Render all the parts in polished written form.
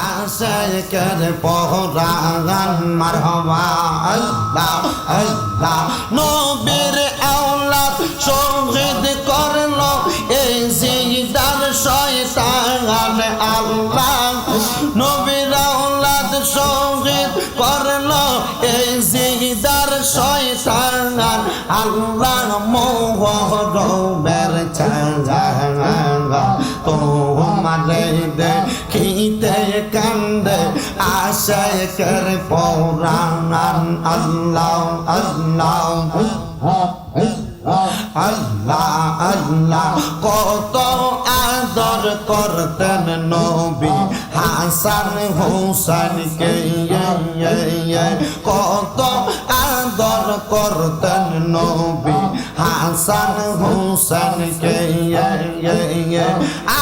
আশিকের পরাণ মারহাবা আল্লাহ আল্লাহ নবীর আওলাদ শহীদ করলো এই জিদার শয়তান আল্লাহ নবীর আওলাদ শহীদ করলো এই জিদার শয়তান আল্লাহ মোহরমের চাঁদা তোমারে দেখিতে কান্দে আশিকের পরাণ আল্লাহ আল্লাহ আল্লাহ আল্লাহ কত আদর করতেন নবী হাসান হুসাইনকে কত আদর করতেন নবী হাসান হুসাইনকে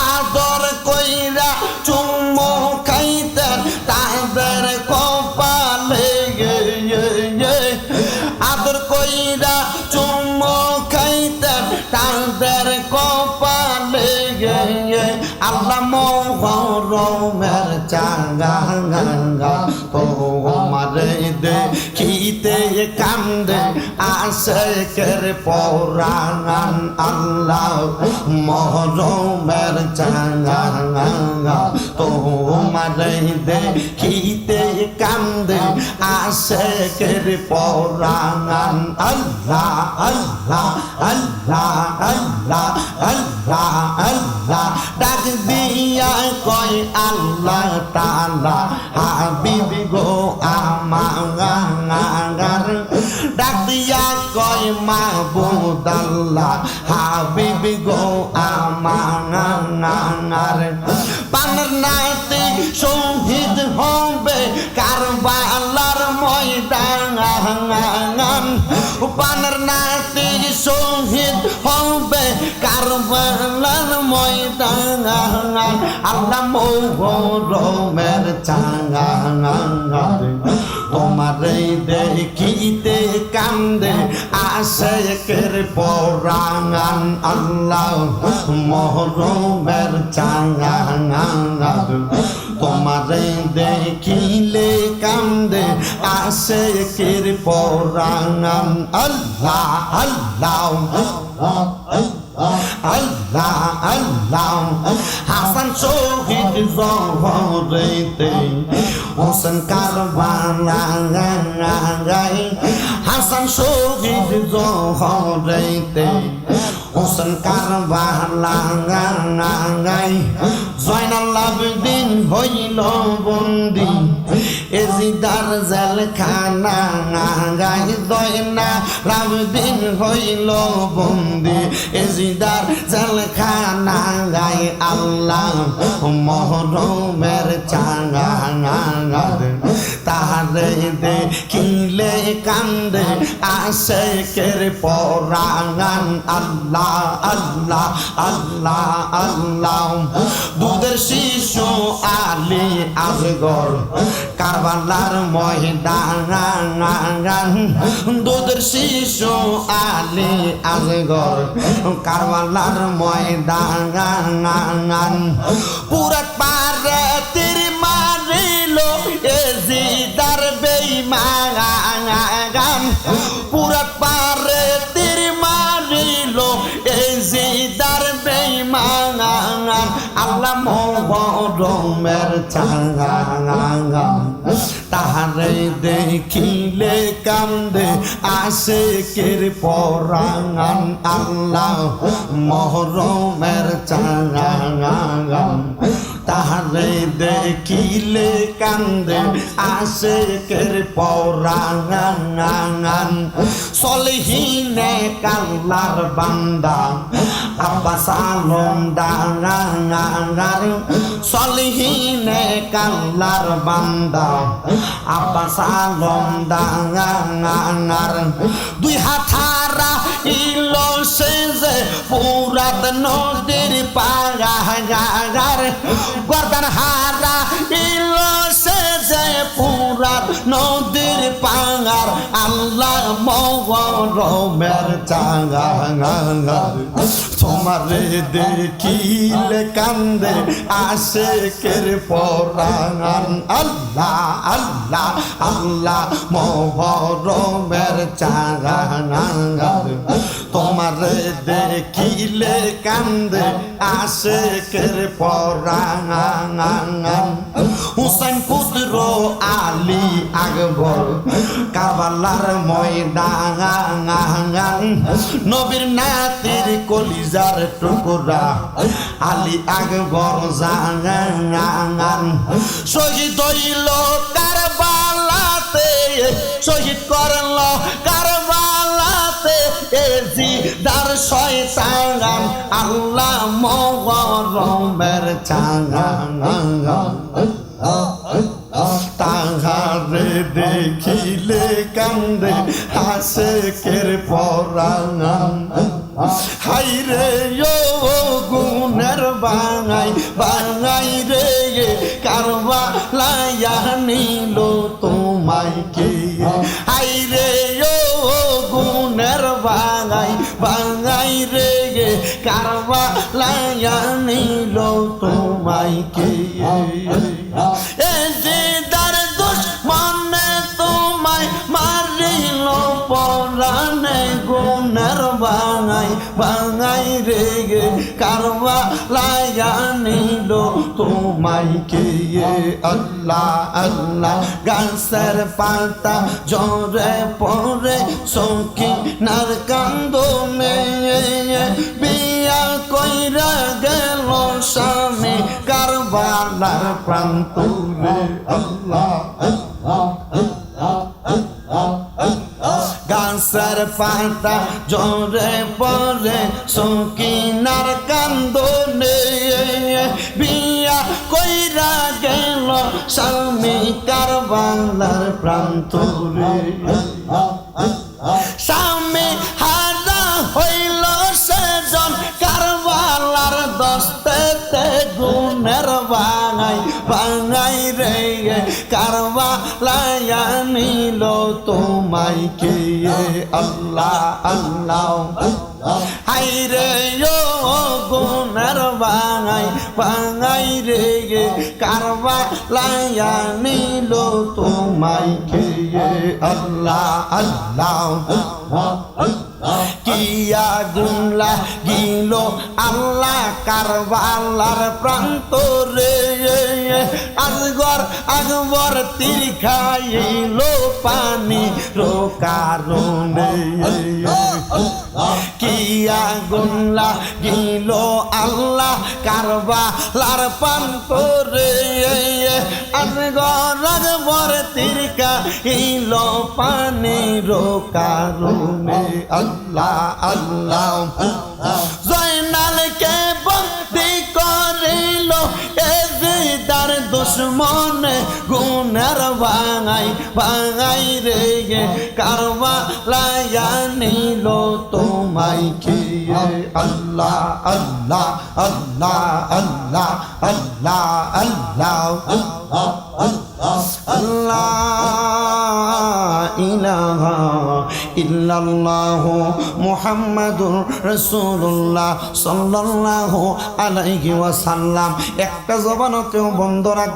আদর কইরা চুম্মু খাইতেন তাদের কপালে আদর কইরা চুম্মু খাইতেন তাদের কপালে আল্লাহ মোহরমের চাঙ্গা তোমারে দেখিতে কান্দে আশিকের পরাণ আল্লাহ মোহরমের চাঙ্গা তোমারে দেখিতে কান্দে আশিকের পরাণ আল্লাহ আল্লাহ আল্লাহ আল্লাহ আল্লাহ আল্লাহ ডাক দিয়া কয় আল্লাহ তাআলা হাবিবি গো আমার ডাক দিয়া কয় মাহবুব আল্লাহ হাবিবি গো আমার পানের নাতি শহীদ হবে কারবালার ময়দান পানের নাতি শহীদ হবে কারবালার ময়দান আল্লাহ মোহরমের চাঙ্গা তোমারে দেখিতে কান্দে আশিকের পরাণ আল্লাহ মোহরমের চাঙ্গা তোমারে দেখিলে কান্দে আশিকের পরাণ আল্লাহ আল্লাহ আল্লাহ আল্লাহ হাসান শহীদ জহরেতে হোসেন কারবালায় হাসান শহীদ জহরেতে হোসেন কারবালায় জয়নাল আবেদিন হইল বন্দি এজিদার জেলখানা গায় জয়নাল আবেদিন হইল বন্দি এজিদার জেলখানা গায় আল্লাহ মোহরমের চাঙ্গা তাহারে দেখিলে কান্দে আশিকের পরাণ আল্লাহ আল্লাহ আল্লাহ আল্লাহ দুধের শিশু আলী আসগর কারবালার ময়দান দুধের শিশু আলী আসগর কারবালার ময়দান পুরা পারে তীর মারিল এজিদার বেঈমান পুরা পারে তীর মারিল এজিদার বেঈমান আল্লাহ মোহরমের চাঙ্গা তাহারে দেখিলে কান্দে আশিকের পরাণ আল্লাহ মোহরমের চাঙ্গা তাহারে দেখিলে কান্দে আশিকের পরাণ সলিহিনে কাল্লার বান্দা আব্বাস আলম ডাঙ্গার সলিহিনে কাল্লার বান্দা আব্বাস আলম ডাঙ্গার দুই হাতারা ইলো সেজে পুরাত নদীর পাগার গর্দান হারা ইলো সেজে পুরাত নদীর পাগার আল্লাহর আল্লাহ মহরমের চাঁদ তোমারে দেখিলে কান্দে আশিকের পরাণ আল্লাহ আল্লাহ আল্লাহ মহরমের চাঁদ তোমারে দেখিলে কান্দে আশিকের পরাণ হুসাইন পুত্র আলী আকবর কারবালার ময়দান নবীর নাতির কলিজার টুকরা আলী আকবর জান শহীদ হইল কারবালাতে শহীদ করল কারবালাতে এজিদার শয়তান আল্লাহ মহরমের চাঁদ তাহারে দেখিলে কান্দে আশিকের পরাণ হাইরে ও গুণের বাঙাই বাঙাই রে কারবালায় নিল তোমায় কে হাইরে ও গুণের বাঙাই বাঙাই রে কারবালায় নিল তোমায় কে এজিদার দুশমনে তোমায় মারিল পরাণে গুণের বাঙাই বাঙাই রে কারবালায় নিল তোমায় কে আল্লাহ আল্লাহ গাছের পাতা ঝরে পড়ে সখিনার কান্দনে বিয়া কইরা গেল স্বামী কারবালার প্রান্তরে আল্লাহ গাছের পাতা ঝরে পড়ে সখিনার কান্দনে বিয়া কইরা গেল স্বামী কারবালার প্রান্তরে স্বামী হারা হইল সেজন কারবালার দস্তেতে গুণের বাঙাই বাঙাই রে কারবালায় নিল তোমায় কে আল্লাহ আল্লাহ হাইরে ও গুণের বাঙাই বাঙাই রে কারবালায় নিল তোমায় কে আল্লাহ আল্লাহ কিয়া গুনলা গিল আল্লাহ কারবালার প্রান্তরে আসগর আকবর তীর খাইল পানি কারণে কিয়া গুনলা গিল আল্লাহ কারবালার প্রান্তরে আসগর আকবর তীর খাইল পানি কারণে আল্লাহ আল্লাহ জয়নালকে বন্দি করিল এজিদার দুশমনে গুণের বাঙাই বাঙাই রে কারবালায় নিল তোমায় কে আল্লাহ আল্লাহ আল্লাহ আল্লাহ আল্লাহ আল্লাহ আল্লাহ ইলাহা ইল্লাল্লাহু মুহাম্মাদুর রাসূলুল্লাহ সাল্লাল্লাহু আলাইহি ওয়াসাল্লাম একটা জবানকেও বন্ধ রাখবেন